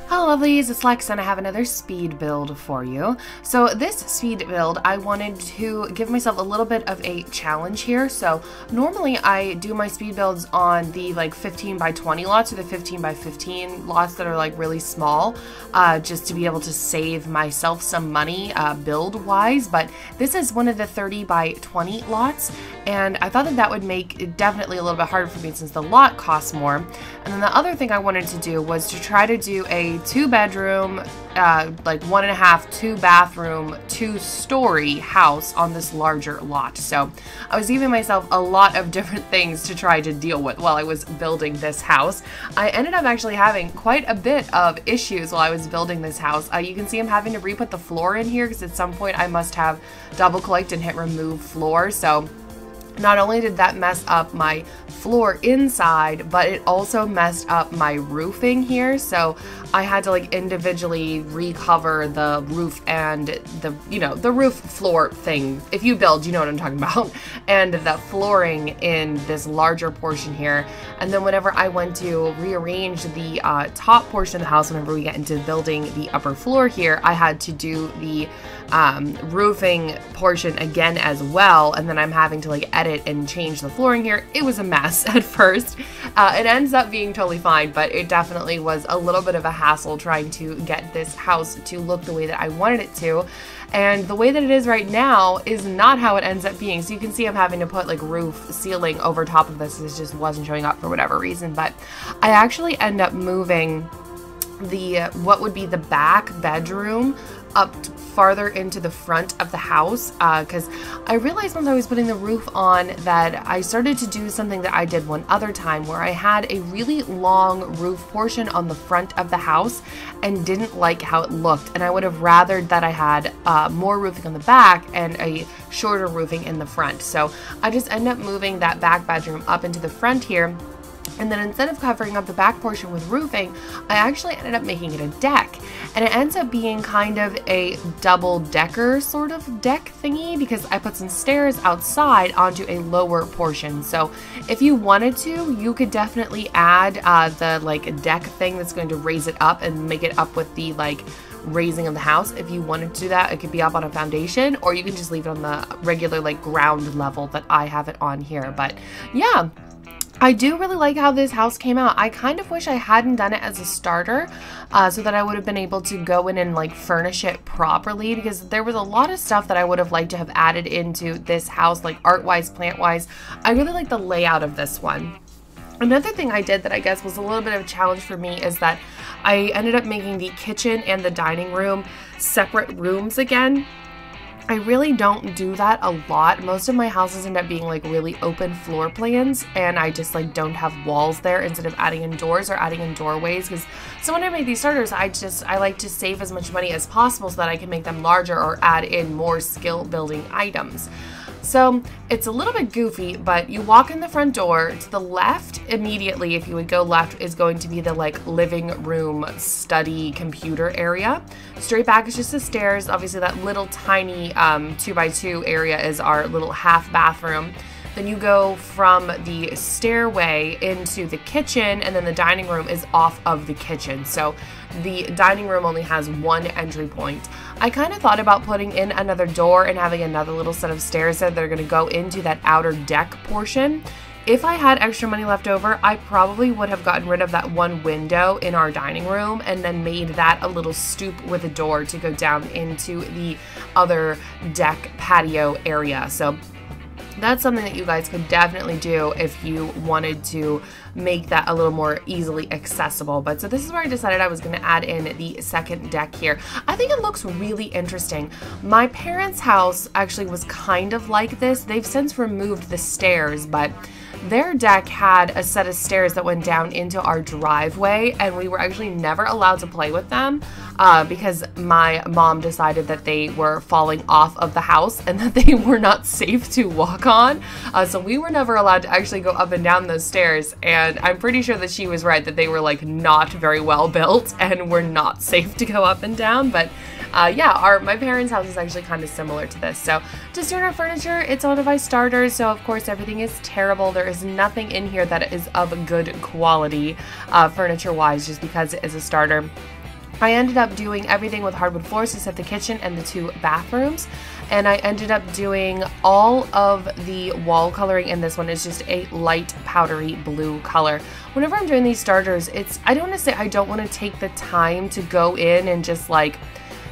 Hello lovelies, it's Lex and I have another speed build for you. So this speed build, I wanted to give myself a little bit of a challenge here. So normally I do my speed builds on the like 15 by 20 lots or the 15 by 15 lots that are like really small, just to be able to save myself some money build wise. But this is one of the 30 by 20 lots, and I thought that that would make it definitely a little bit harder for me since the lot costs more. And then the other thing I wanted to do was to try to do a 2-bedroom, like 1.5, 2-bathroom, 2-story house on this larger lot. So I was giving myself a lot of different things to try to deal with while I was building this house. I ended up actually having quite a bit of issues while I was building this house. You can see I'm having to re-put the floor in here because at some point I must have double clicked and hit remove floor. So not only did that mess up my floor inside, but it also messed up my roofing here. So I had to like individually recover the roof and the, the roof floor thing. If you build, you know what I'm talking about. And the flooring in this larger portion here. And then whenever I went to rearrange the top portion of the house, whenever we get into building the upper floor here, I had to do the roofing portion again as well. And then I'm having to like edit and change the flooring here. It was a mess at first. It ends up being totally fine, but it definitely was a little bit of a hassle trying to get this house to look the way that I wanted it to. And the way that it is right now is not how it ends up being. So you can see I'm having to put like roof ceiling over top of this. This just wasn't showing up for whatever reason, but I actually end up moving the what would be the back bedroom up farther into the front of the house, because I realized once I was putting the roof on that I started to do something that I did one other time where I had a really long roof portion on the front of the house and didn't like how it looked, and I would have rathered that I had more roofing on the back and a shorter roofing in the front. So I just end up moving that back bedroom up into the front here. And then instead of covering up the back portion with roofing, I actually ended up making it a deck. And it ends up being kind of a double-decker sort of deck thingy because I put some stairs outside onto a lower portion. So if you wanted to, you could definitely add the like deck thing that's going to raise it up and make it up with the like raising of the house. If you wanted to do that, it could be up on a foundation, or you can just leave it on the regular like ground level that I have it on here. But yeah, I do really like how this house came out. I kind of wish I hadn't done it as a starter so that I would have been able to go in and like furnish it properly, because there was a lot of stuff that I would have liked to have added into this house, like art-wise, plant-wise. I really like the layout of this one. Another thing I did that I guess was a little bit of a challenge for me is that I ended up making the kitchen and the dining room separate rooms again. I really don't do that a lot. Most of my houses end up being like really open floor plans, and I just like don't have walls there instead of adding in doors or adding in doorways. Because so when I make these starters, I like to save as much money as possible so that I can make them larger or add in more skill building items. So it's a little bit goofy, but you walk in the front door. To the left immediately, if you would go left, is going to be the like living room, study, computer area. Straight back is just the stairs. Obviously that little tiny 2x2 area is our little half bathroom. Then you go from the stairway into the kitchen, and then the dining room is off of the kitchen. So the dining room only has one entry point. I kind of thought about putting in another door and having another little set of stairs that are going to go into that outer deck portion. If I had extra money left over, I probably would have gotten rid of that one window in our dining room and then made that a little stoop with a door to go down into the other deck patio area. So that's something that you guys could definitely do if you wanted to make that a little more easily accessible. But so this is where I decided I was going to add in the second deck here. I think it looks really interesting. My parents' house actually was kind of like this. They've since removed the stairs, but their deck had a set of stairs that went down into our driveway, and we were actually never allowed to play with them because my mom decided that they were falling off of the house and that they were not safe to walk on. So we were never allowed to actually go up and down those stairs, and I'm pretty sure that she was right that they were like not very well built and were not safe to go up and down. But yeah, my parents' house is actually kind of similar to this. So just doing our furniture, it's one of my starters, so of course everything is terrible. There is nothing in here that is of good quality furniture-wise, just because it is a starter. I ended up doing everything with hardwood floors except the kitchen and the 2 bathrooms. And I ended up doing all of the wall coloring in this one. It's just a light powdery blue color. Whenever I'm doing these starters, I don't want to say I don't want to take the time to go in and just like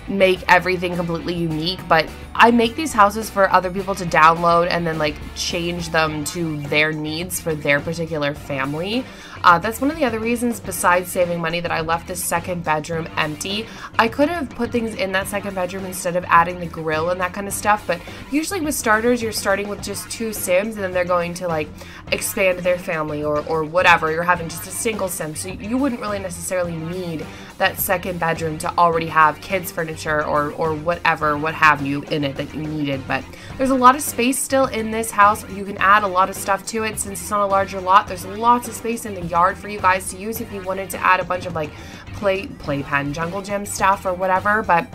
make everything completely unique, but I make these houses for other people to download and then like change them to their needs for their particular family. That's one of the other reasons, besides saving money, that I left this second bedroom empty. I could have put things in that second bedroom instead of adding the grill and that kind of stuff, but usually with starters, you're starting with just 2 Sims and then they're going to like expand their family or whatever. You're having just a single Sim, so you wouldn't really necessarily need that second bedroom to already have kids furniture or whatever, what have you in it that you needed. But there's a lot of space still in this house. You can add a lot of stuff to it since it's on a larger lot. There's lots of space in the yard for you guys to use if you wanted to add a bunch of like playpen, jungle gym stuff or whatever. But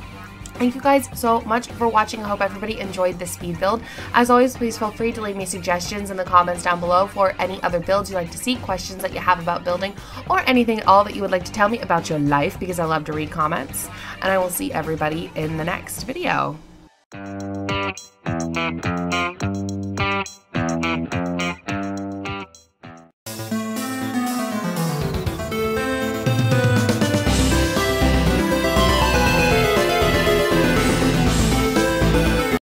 thank you guys so much for watching. I hope everybody enjoyed this speed build. As always, please feel free to leave me suggestions in the comments down below for any other builds you'd like to see, questions that you have about building, or anything at all that you would like to tell me about your life, because I love to read comments. And I will see everybody in the next video.